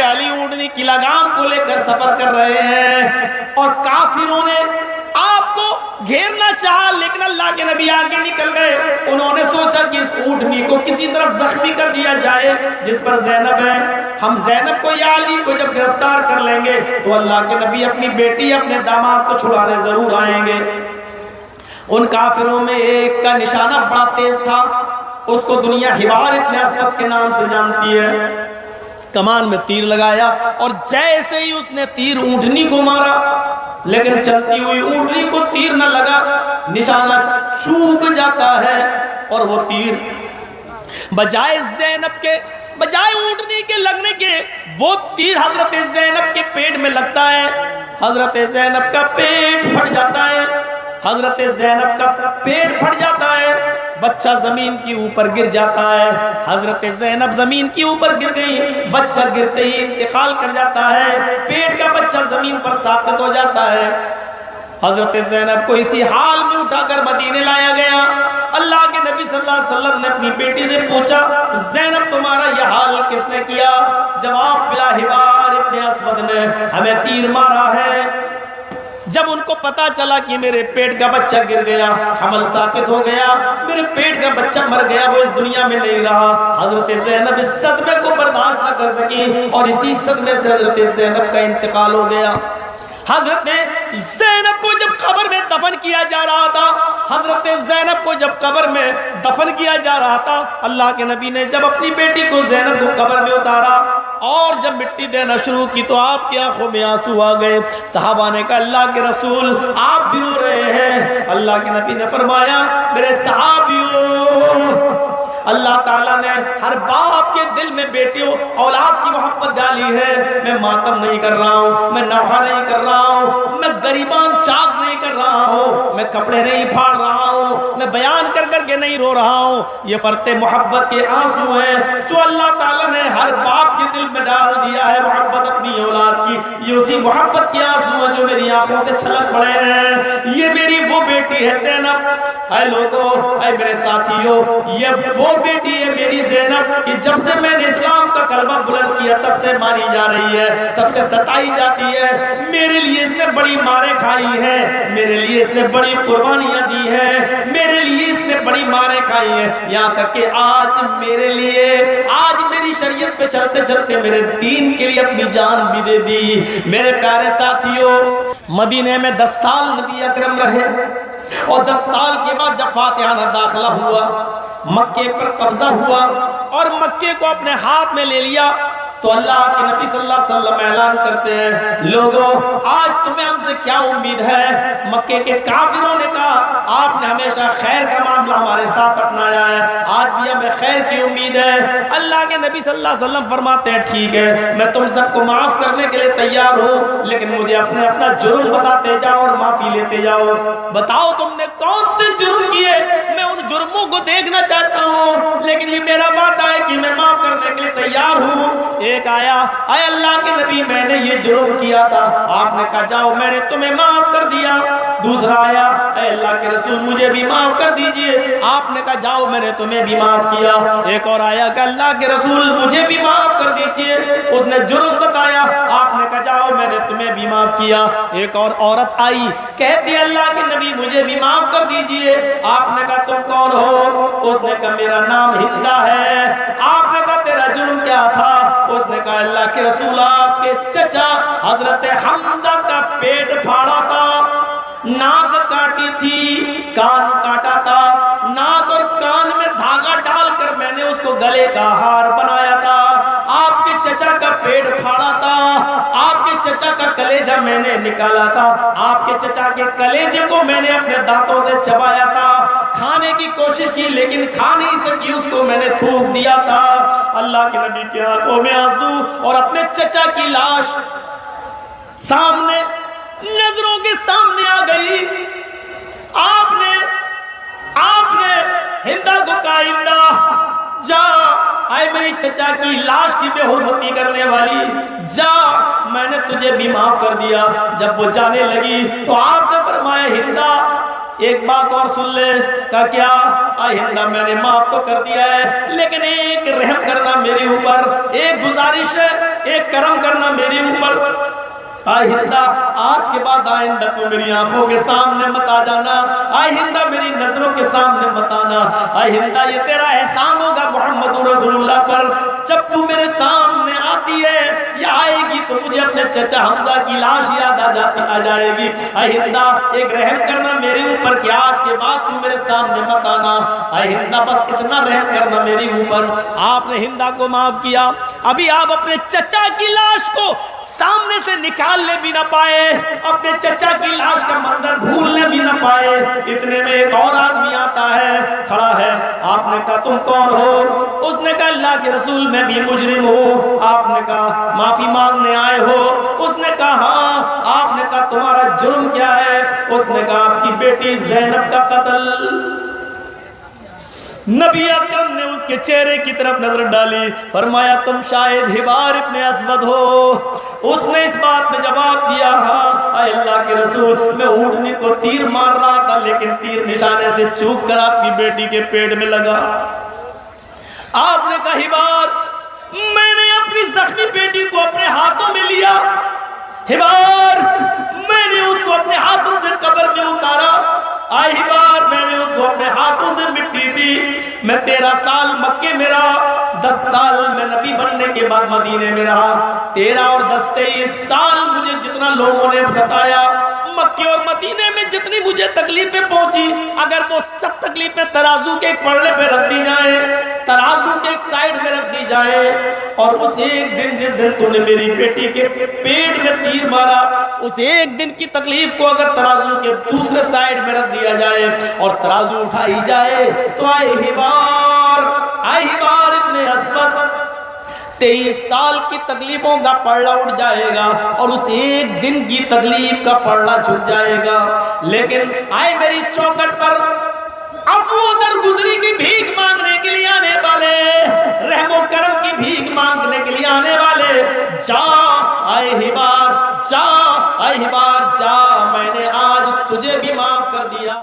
علی اونٹنی کی لگام کو لے کر سفر کر رہے ہیں اور کافروں نے آپ کو گھیرنا چاہا، لیکن اللہ کے نبی آگے نکل گئے۔ انہوں نے سوچا کہ اس اونٹنی کو کسی طرح زخمی کر دیا جائے جس پر زینب ہے، ہم زینب کو یا علی کو جب گرفتار کر لیں گے تو اللہ کے نبی اپنی بیٹی اپنے داماد کو چھڑانے ضرور آئیں گے۔ ان کافروں میں ایک کا نشانہ بڑا تیز تھا، اس کو دنیا حبار ابن اسود کے نام سے جانتی ہے۔ کمان میں تیر لگایا اور جیسے ہی اس نے تیر اونٹنی کو مارا، لیکن چلتی ہوئی اونٹنی کو تیر نہ لگا، نشانہ چوک جاتا ہے اور وہ تیر بجائے زینب کے، بجائے اونٹنی کے لگنے کے، وہ تیر حضرت زینب کے پیٹ میں لگتا ہے۔ حضرت زینب کا پیٹ پھٹ جاتا ہے، حضرت زینب کا پیٹ پھٹ جاتا ہے، بچہ زمین کے اوپر گر جاتا ہے۔ حضرت زینب زمین کے اوپر گر گئی، بچہ گرتے ہی انتقال کر جاتا ہے، پیٹ کا بچہ زمین پر ساقط ہو جاتا ہے۔ حضرت زینب کو اسی حال میں اٹھا کر مدینے لایا گیا۔ اللہ کے نبی صلی اللہ علیہ وسلم نے اپنی بیٹی سے پوچھا، زینب تمہارا یہ حال کس نے کیا؟ جواب ملا، حبار ابن اسود نے ہمیں تیر مارا ہے۔ جب ان کو پتا چلا کہ میرے پیٹ کا بچہ گر گیا، حمل ساقط ہو گیا، میرے پیٹ کا بچہ مر گیا، وہ اس دنیا میں نہیں رہا، حضرت زینب اس صدمے کو برداشت نہ کر سکی اور اسی صدمے سے حضرت زینب کا انتقال ہو گیا۔ حضرت زینب کو جب قبر میں دفن کیا جا رہا تھا، حضرت زینب کو جب قبر میں دفن کیا جا رہا تھا، اللہ کے نبی نے جب اپنی بیٹی کو زینب کو قبر میں اتارا اور جب مٹی دینا شروع کی تو آپ کی آنکھوں میں آنسو آ گئے۔ صحابہ نے کہا، اللہ کے رسول آپ بھی رو رہے ہیں؟ اللہ کے نبی نے فرمایا، میرے صحابیوں، اللہ تعالیٰ نے ہر باپ کے دل میں بیٹیوں اولاد کی محبت ڈالی ہے۔ میں ماتم نہیں کر رہا ہوں، میں نوحہ نہیں کر رہا ہوں، میں غریبان چاک نہیں کر رہا ہوں، میں کپڑے نہیں پھاڑ رہا ہوں، میں بیان کر کر کے نہیں رو رہا ہوں۔ یہ فرط محبت کے آنسو ہیں جو اللہ تعالیٰ نے ہر باپ کے دل میں ڈال دیا ہے، محبت اپنی اولاد کی۔ یہ اسی محبت کے آنسو ہیں جو میری آنکھوں سے چھلک پڑے ہیں۔ یہ میری وہ بیٹی ہے زینب۔ اے لوگو، اے میرے ساتھیوں، یہ وہ بیٹی ہے میری زینب کہ جب سے میں نے اسلام کا کلمہ بلند کیا تب سے ماری جا رہی ہے، تب سے ستائی جاتی ہے۔ میرے لیے اس نے بڑی ماریں کھائی ہیں، میرے لیے اس نے بڑی قربانیاں دی ہیں، میرے لیے اس نے بڑی ماریں کھائی ہیں، یہاں تک کہ آج میرے لیے، آج میری شریعت پہ چلتے چلتے میرے دین کے لیے اپنی جان بھی دے دی۔ میرے پیارے ساتھیوں، مدینے میں 10 سال نبی اکرم رہے اور 10 سال کے بعد جب فاتحانہ داخلہ ہوا، مکے پر قبضہ ہوا اور مکے کو اپنے ہاتھ میں لے لیا، تو اللہ کے نبی صلی اللہ علیہ وسلم اعلان کرتے ہیں، لوگوں آج تمہیں ہم سے کیا امید ہے؟ مکے کے کافروں نے کہا، آپ نے ہمیشہ خیر کا معاملہ ہمارے ساتھ اپنایا ہے، آج بھی ہمیں خیر کی امید ہے۔ اللہ کے نبی صلی اللہ علیہ وسلم فرماتے ہیں، ٹھیک ہے، میں تم سب کو معاف کرنے کے لیے تیار ہوں، لیکن مجھے اپنا جرم بتاتے جاؤ اور معافی لیتے جاؤ۔ بتاؤ تم نے کون سے جرم کیے، میں ان جرموں کو دیکھنا چاہتا ہوں، لیکن یہ میرا وعدہ ہے کہ میں معاف کرنے کے لیے تیار ہوں۔ ایک آیا، اے اللہ کے نبی میں نے یہ جرم کیا تھا، آپ نے کہا جاؤ میں نے تمہیں معاف کر دیا۔ دوسرا آیا، اے اللہ کے رسول مجھے بھی معاف کر دیجئے، آپ نے کہا جاؤ میں نے تمہیں بھی معاف کیا۔ ایک اور آیا کہ اللہ کے رسول مجھے بھی معاف کر دیجئے، اس نے جرم بتایا، آپ نے کہا جاؤ میں نے تمہیں بھی معاف کیا۔ ایک اور عورت آئی، کہتی اللہ کے نبی مجھے بھی معاف کر دیجئے، آپ نے کہا تم کون ہو؟ اس نے کہا میرا نام ہندا ہے۔ آپ نے کہا تیرا جرم کیا تھا؟ اس نے کہا اللہ کے رسول آپ کے چچا حضرت حمزہ کا پیٹ پھاڑا تھا، ناک کاٹی تھی، کان کاٹا تھا، ناک اور کان میں دھاگا ڈال کر میں نے اس کو گلے کا ہار بنایا تھا، آپ کے چچا کا پیٹ پھاڑا تھا، آپ کے چچا کا کلیجہ میں نے نکالا تھا، آپ کے چچا کے کلیجے کو میں نے اپنے دانتوں سے چبایا تھا، کھانے کی کوشش کی لیکن کھا نہیں سکی، اس کو میں نے تھوک دیا تھا۔ اللہ کے نبی کی آنکھوں میں آنسو اور اپنے چچا کی لاش سامنے نظروں کے سامنے آ گئی۔ آپ نے ہندا کو کہا، ہندا جا، آئے میری چچا کی لاش کی بے حرمتی کرنے والی، جا میں نے تجھے بھی معاف کر دیا۔ جب وہ جانے لگی تو آپ نے فرمایا، ہندا ایک بات اور سن لے. کہا کیا؟ آئندہ میں نے معاف تو کر دیا ہے لیکن ایک رحم کرنا میرے اوپر، ایک گزارش ہے، ایک کرم کرنا میرے اوپر. آئندہ آج کے بعد آئندہ تو میری آنکھوں کے سامنے مت آ جانا، آئندہ میری نظروں کے سامنے مت آنا. آئندہ یہ تیرا احسان ہوگا محمد رسول اللہ پر، جب تو میرے سامنے آتی ہے یا آئے گی تو مجھے اپنے چچا حمزہ کی لاش یاد آ جائے گی. آئندہ ایک رحم کرنا میرے اوپر کہ آج کے بعد تو میرے سامنے مت آنا، آئندہ بس اتنا رحم کرنا میرے اوپر. آپ نے ہندا کو معاف کیا. ابھی آپ اپنے چچا کی لاش کو سامنے سے نکالنے بھی نہ پائے، اپنے چچا کی لاش کا منظر بھولنے بھی نہ پائے. اتنے میں ایک اور آدمی آتا ہے، کھڑا ہے. آپ نے کہا تم کون ہو؟ اس نے کہا اللہ کے رسول میں بھی مجرم ہوں. آپ نے کہا معافی مانگنے آئے ہو؟ اس نے کہا ہاں. آپ نے کہا تمہارا جرم کیا ہے؟ اس نے کہا آپ کی بیٹی زینب کا قتل. نبی اکرم نے اس کے چہرے کی طرف نظر ڈالی، فرمایا تم شاید حبار ابن اسود ہو. اس نے اس بات میں جواب دیا ہاں اے اللہ کے رسول، میں اونٹنی کو تیر مار رہا تھا لیکن تیر نشانے سے چوک کر آپ کی بیٹی کے پیٹ میں لگا. آپ نے کہا حبار، میں نے اپنی زخمی بیٹی کو اپنے ہاتھوں میں لیا. حبار، میں نے اس کو اپنے ہاتھوں سے قبر میں اتارا. آئے حبار، میں نے اس کو اپنے ہاتھوں سے مٹی دی. میں 13 سال مکے میں رہا، 10 سال میں نبی بننے کے بعد مدینے میں رہا. 13 اور 10 23 سال مجھے جتنا لوگوں نے ستایا، مکے اور مدینے میں جتنی مجھے تکلیفیں پہنچی، اگر وہ سب تکلیفیں ترازو کے ایک پلڑے پہ رکھ دی جائیں، ترازو کے ایک سائیڈ میں رکھ دی جائے، اور اس ایک دن جس دن تو نے میری بیٹی کے پیٹ میں تیر مارا، اس ایک دن کی تکلیف کو اگر ترازو کے دوسرے سائیڈ میں رکھ دیا جائے اور ترازو اٹھائی جائے تو آئے حبار ابن اسود 23 سال کی تکلیفوں کا پلڑا اٹھ جائے گا اور اس ایک دن کی تکلیف کا پلڑا جھک جائے گا. لیکن آئے میری چوکٹ پر عفو در گزری کی بھیک مانگنے کے لیے آنے والے، رحم و کرم کی بھیک مانگنے کے لیے آنے والے، جا آئے حبار، جا آئے حبار، جا، میں نے آج تجھے بھی معاف کر دیا.